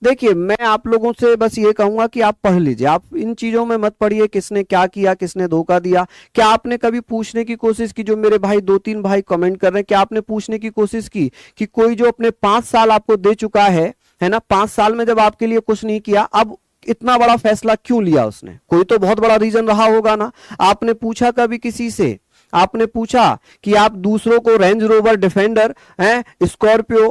देखिए मैं आप लोगों से बस ये कहूंगा कि आप पढ़ लीजिए, आप इन चीजों में मत पढ़िए किसने क्या किया, किसने धोखा दिया। क्या आपने कभी पूछने की कोशिश की, जो मेरे भाई 2-3 भाई कमेंट कर रहे हैं, क्या आपने पूछने की कोशिश की कि कोई जो अपने 5 साल आपको दे चुका है ना, 5 साल में जब आपके लिए कुछ नहीं किया, अब इतना बड़ा फैसला क्यों लिया उसने? कोई तो बहुत बड़ा रीजन रहा होगा ना। आपने पूछा कभी किसी से, आपने पूछा कि आप दूसरों को रेंज रोवर डिफेंडर है, स्कॉर्पियो,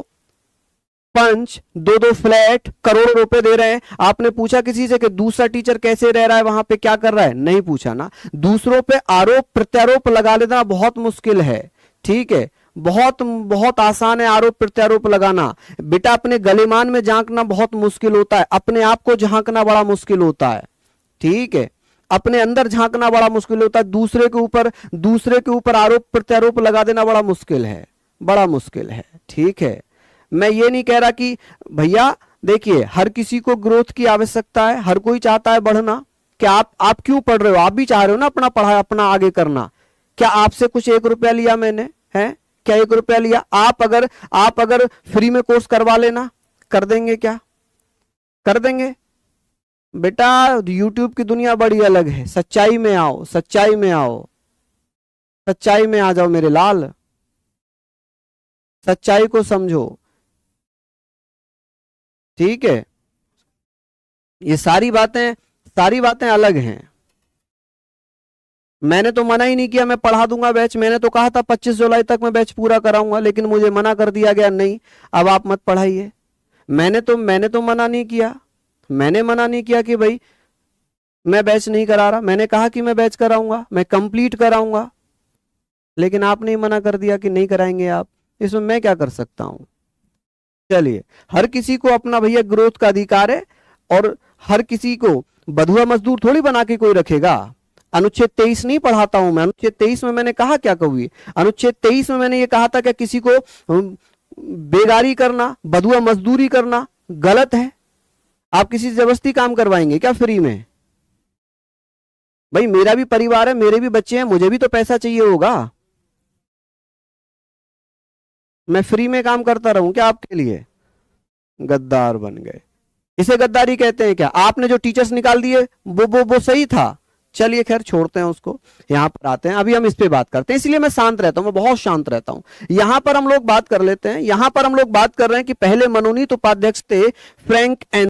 पंच, 2-2 फ्लैट, करोड़ों रुपए दे रहे हैं, आपने पूछा किसी से कि दूसरा टीचर कैसे रह रहा है वहां पे, क्या कर रहा है? नहीं पूछा ना। दूसरों पे आरोप प्रत्यारोप लगा लेना बहुत मुश्किल है, ठीक है, बहुत बहुत आसान है आरोप प्रत्यारोप लगाना। बेटा अपने गलेमान में झांकना बहुत मुश्किल होता है, अपने आप को झांकना बड़ा मुश्किल होता है, ठीक है, अपने अंदर झांकना बड़ा मुश्किल होता है। दूसरे के ऊपर आरोप प्रत्यारोप लगा देना बड़ा मुश्किल है, बड़ा मुश्किल है, ठीक है। मैं ये नहीं कह रहा कि भैया देखिए हर किसी को ग्रोथ की आवश्यकता है, हर कोई चाहता है बढ़ना। क्या आप क्यों पढ़ रहे हो? आप भी चाह रहे हो ना अपना पढ़ाई अपना आगे करना। क्या आपसे कुछ 1 रुपया लिया मैंने? है क्या 1 रुपया लिया? आप अगर फ्री में कोर्स करवा लेना, कर देंगे क्या? कर देंगे? बेटा यूट्यूब की दुनिया बड़ी अलग है, सच्चाई में आओ, सच्चाई में आओ, सच्चाई में आ जाओ मेरे लाल, सच्चाई को समझो, ठीक है। ये सारी बातें अलग हैं। मैंने तो मना ही नहीं किया मैं पढ़ा दूंगा बैच, मैंने तो कहा था 25 जुलाई तक मैं बैच पूरा कराऊंगा, लेकिन मुझे मना कर दिया गया नहीं अब आप मत पढ़ाइए। मैंने तो मना नहीं किया, मैंने मना नहीं किया कि भाई मैं बैच नहीं करा रहा, मैंने कहा कि मैं बैच कराऊंगा, मैं कंप्लीट कराऊंगा, लेकिन आपने ही मना कर दिया कि नहीं कराएंगे आप। इसमें मैं क्या कर सकता हूं? चलिए, हर किसी को अपना भैया ग्रोथ का अधिकार है, और हर किसी को बधुआ मजदूर थोड़ी बना के कोई रखेगा। अनुच्छेद 23 नहीं पढ़ाता हूं मैं। अनुच्छेद 23 में मैंने कहा क्या कभी? अनुच्छेद 23 में मैंने ये कहा था कि किसी को बेगारी करना, बधुआ मजदूरी करना गलत है। आप किसी से जबरदस्ती काम करवाएंगे क्या फ्री में? भाई मेरा भी परिवार है, मेरे भी बच्चे हैं, मुझे भी तो पैसा चाहिए होगा। मैं फ्री में काम करता रहूं क्या आपके लिए? गद्दार बन गए, इसे गद्दारी कहते हैं क्या? आपने जो टीचर्स निकाल दिए वो सही था? चलिए खैर छोड़ते हैं उसको, यहां पर आते हैं। अभी हम इस पे बात करते हैं, इसलिए मैं शांत रहता हूं, मैं बहुत शांत रहता हूं। यहां पर हम लोग बात कर लेते हैं, यहां पर हम लोग बात कर रहे हैं कि पहले मनोनीत उपाध्यक्ष थे फ्रैंक एंड